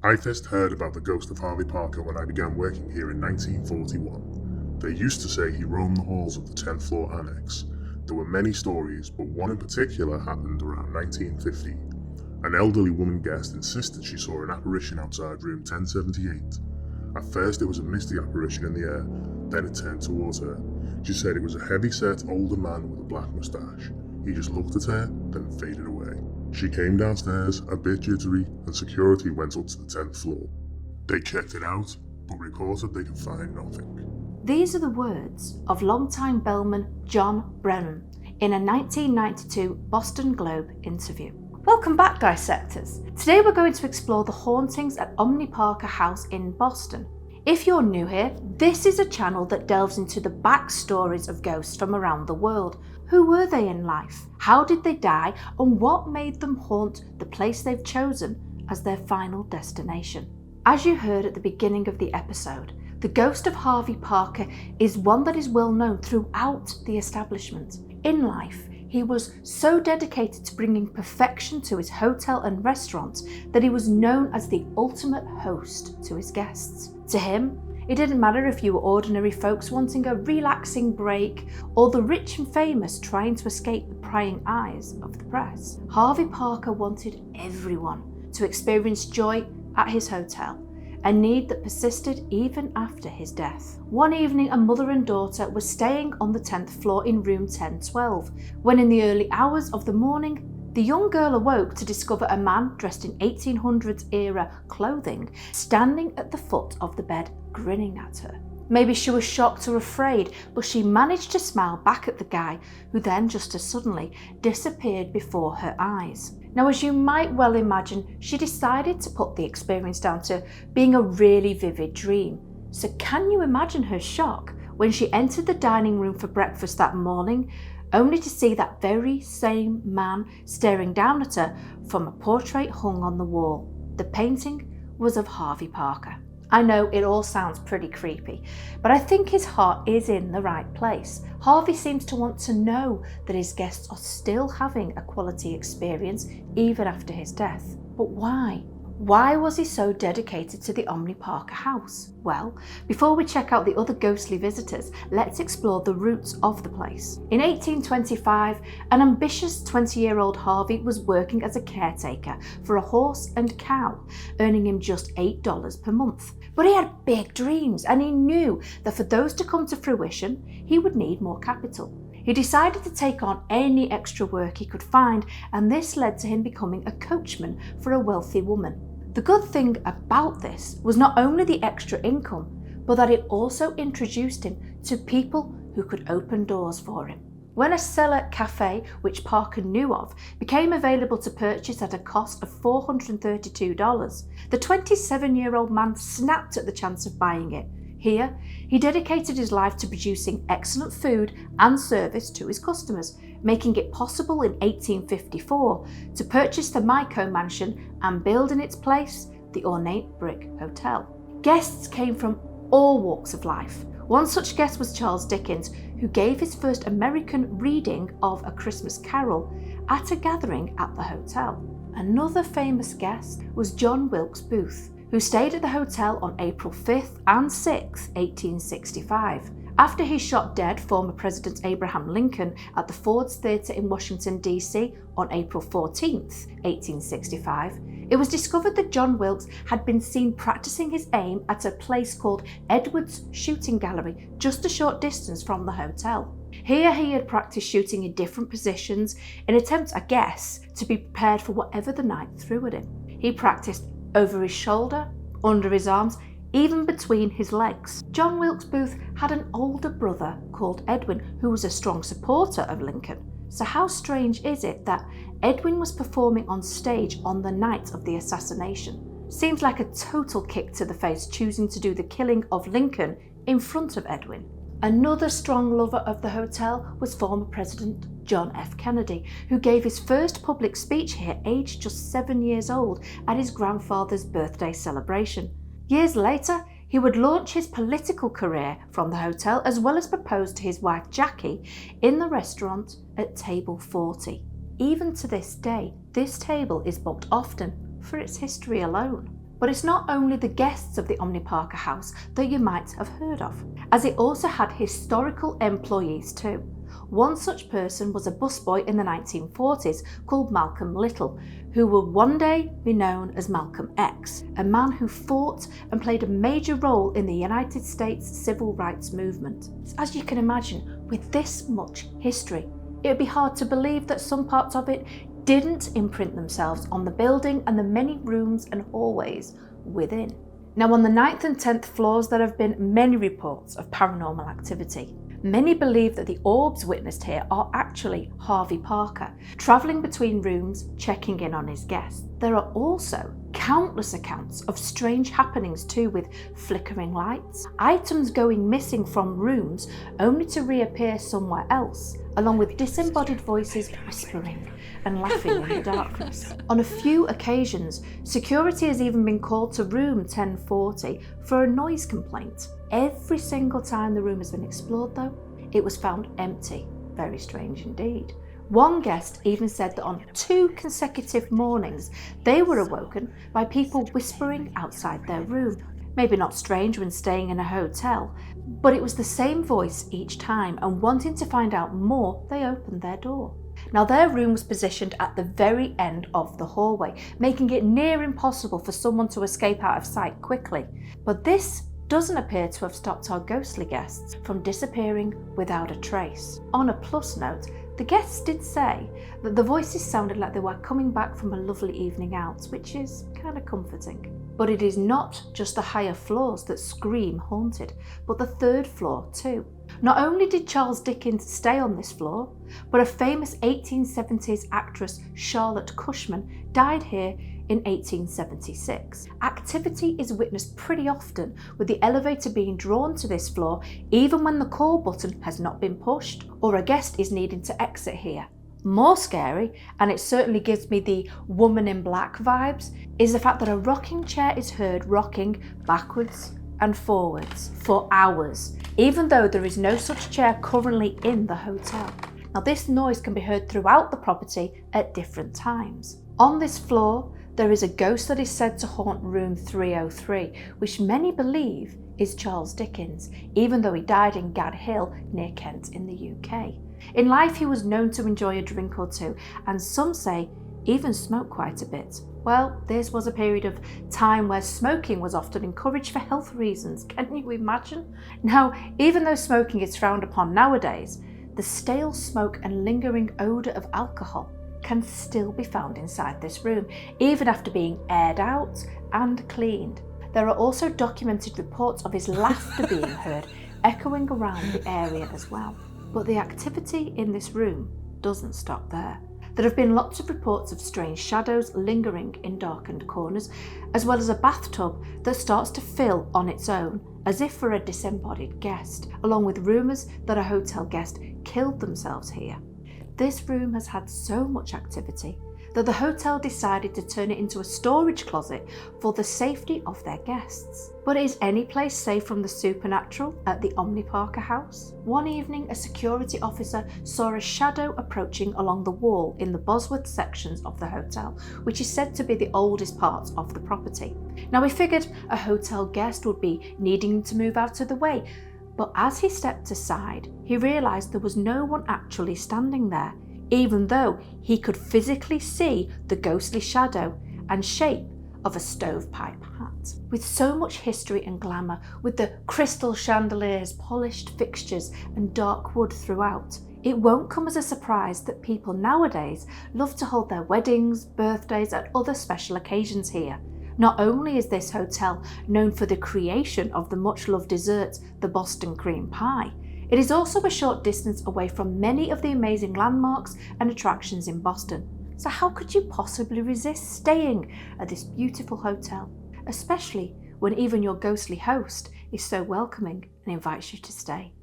I first heard about the ghost of Harvey Parker when I began working here in 1941. They used to say he roamed the halls of the 10th floor annex. There were many stories, but one in particular happened around 1950. An elderly woman guest insisted she saw an apparition outside room 1078. At first it was a misty apparition in the air, then it turned towards her. She said it was a heavy-set older man with a black moustache. He just looked at her, then faded away. She came downstairs, a bit jittery, and security went up to the 10th floor. They checked it out, but reported they could find nothing. These are the words of longtime bellman John Brennan in a 1992 Boston Globe interview. Welcome back, dissectors. Today we're going to explore the hauntings at Omni Parker House in Boston. If you're new here, this is a channel that delves into the backstories of ghosts from around the world. Who were they in life? How did they die? And what made them haunt the place they've chosen as their final destination? As you heard at the beginning of the episode, the ghost of Harvey Parker is one that is well known throughout the establishment. In life, he was so dedicated to bringing perfection to his hotel and restaurant that he was known as the ultimate host to his guests. To him, it didn't matter if you were ordinary folks wanting a relaxing break or the rich and famous trying to escape the prying eyes of the press. Harvey Parker wanted everyone to experience joy at his hotel, a need that persisted even after his death. One evening, a mother and daughter were staying on the 10th floor in room 1012, when in the early hours of the morning, the young girl awoke to discover a man dressed in 1800s era clothing standing at the foot of the bed, grinning at her. Maybe she was shocked or afraid, but she managed to smile back at the guy, who then just as suddenly disappeared before her eyes. Now, as you might well imagine, she decided to put the experience down to being a really vivid dream. So can you imagine her shock when she entered the dining room for breakfast that morning, only to see that very same man staring down at her from a portrait hung on the wall. The painting was of Harvey Parker. I know it all sounds pretty creepy, but I think his heart is in the right place. Harvey seems to want to know that his guests are still having a quality experience even after his death. But why? Why was he so dedicated to the Omni Parker House? Well, before we check out the other ghostly visitors, let's explore the roots of the place. In 1825, an ambitious 20-year-old Harvey was working as a caretaker for a horse and cow, earning him just $8 per month. But he had big dreams, and he knew that for those to come to fruition, he would need more capital. He decided to take on any extra work he could find, and this led to him becoming a coachman for a wealthy woman. The good thing about this was not only the extra income, but that it also introduced him to people who could open doors for him. When a cellar cafe, which Parker knew of, became available to purchase at a cost of $432, the 27-year-old man snapped at the chance of buying it. Here, he dedicated his life to producing excellent food and service to his customers, making it possible in 1854 to purchase the Myco mansion and build in its place the ornate brick hotel. Guests came from all walks of life. One such guest was Charles Dickens, who gave his first American reading of A Christmas Carol at a gathering at the hotel. Another famous guest was John Wilkes Booth, who stayed at the hotel on April 5th and 6th, 1865. After he shot dead former President Abraham Lincoln at the Ford's Theatre in Washington, D.C. on April 14th, 1865, it was discovered that John Wilkes had been seen practicing his aim at a place called Edwards Shooting Gallery, just a short distance from the hotel. Here he had practiced shooting in different positions in an attempt, I guess, to be prepared for whatever the night threw at him. He practiced over his shoulder, under his arms, even between his legs. John Wilkes Booth had an older brother called Edwin, who was a strong supporter of Lincoln. So how strange is it that Edwin was performing on stage on the night of the assassination? Seems like a total kick to the face, choosing to do the killing of Lincoln in front of Edwin. Another strong lover of the hotel was former President John F. Kennedy, who gave his first public speech here aged just 7 years old at his grandfather's birthday celebration. Years later, he would launch his political career from the hotel, as well as propose to his wife Jackie in the restaurant at table 40. Even to this day, this table is booked often for its history alone. But it's not only the guests of the Omni Parker House that you might have heard of, as it also had historical employees too. One such person was a busboy in the 1940s called Malcolm Little, who would one day be known as Malcolm X, a man who fought and played a major role in the United States civil rights movement. As you can imagine, with this much history, it would be hard to believe that some parts of it didn't imprint themselves on the building and the many rooms and hallways within. Now, on the 9th and 10th floors, there have been many reports of paranormal activity. Many believe that the orbs witnessed here are actually Harvey Parker, travelling between rooms, checking in on his guests. There are also countless accounts of strange happenings too, with flickering lights, items going missing from rooms only to reappear somewhere else, along with disembodied voices whispering and laughing in the darkness. On a few occasions, security has even been called to room 1040 for a noise complaint. Every single time the room has been explored though, it was found empty. Very strange indeed. One guest even said that on 2 consecutive mornings, they were awoken by people whispering outside their room. Maybe not strange when staying in a hotel, but it was the same voice each time, and wanting to find out more, they opened their door. Now, their room was positioned at the very end of the hallway, making it near impossible for someone to escape out of sight quickly. But this doesn't appear to have stopped our ghostly guests from disappearing without a trace. On a plus note, the guests did say that the voices sounded like they were coming back from a lovely evening out, which is kind of comforting. But it is not just the higher floors that scream haunted, but the 3rd floor too. Not only did Charles Dickens stay on this floor, but a famous 1870s actress, Charlotte Cushman, died here in 1876. Activity is witnessed pretty often, with the elevator being drawn to this floor even when the call button has not been pushed or a guest is needing to exit here. More scary, and it certainly gives me the Woman in Black vibes, is the fact that a rocking chair is heard rocking backwards and forwards for hours, even though there is no such chair currently in the hotel. Now, this noise can be heard throughout the property at different times. On this floor, there is a ghost that is said to haunt room 303, which many believe is Charles Dickens, even though he died in Gad Hill near Kent in the UK. In life, he was known to enjoy a drink or two, and some say even smoke quite a bit. Well, this was a period of time where smoking was often encouraged for health reasons. Can you imagine? Now, even though smoking is frowned upon nowadays, the stale smoke and lingering odour of alcohol can still be found inside this room, even after being aired out and cleaned. There are also documented reports of his laughter being heard echoing around the area as well. But the activity in this room doesn't stop there. There have been lots of reports of strange shadows lingering in darkened corners, as well as a bathtub that starts to fill on its own, as if for a disembodied guest, along with rumours that a hotel guest killed themselves here. This room has had so much activity that the hotel decided to turn it into a storage closet for the safety of their guests. But is any place safe from the supernatural at the Omni Parker House? One evening, a security officer saw a shadow approaching along the wall in the Bosworth sections of the hotel, which is said to be the oldest part of the property. Now, we figured a hotel guest would be needing to move out of the way, but as he stepped aside, he realised there was no one actually standing there, even though he could physically see the ghostly shadow and shape of a stovepipe hat. With so much history and glamour, with the crystal chandeliers, polished fixtures and dark wood throughout, it won't come as a surprise that people nowadays love to hold their weddings, birthdays and other special occasions here. Not only is this hotel known for the creation of the much-loved dessert, the Boston cream pie, it is also a short distance away from many of the amazing landmarks and attractions in Boston. So how could you possibly resist staying at this beautiful hotel, especially when even your ghostly host is so welcoming and invites you to stay?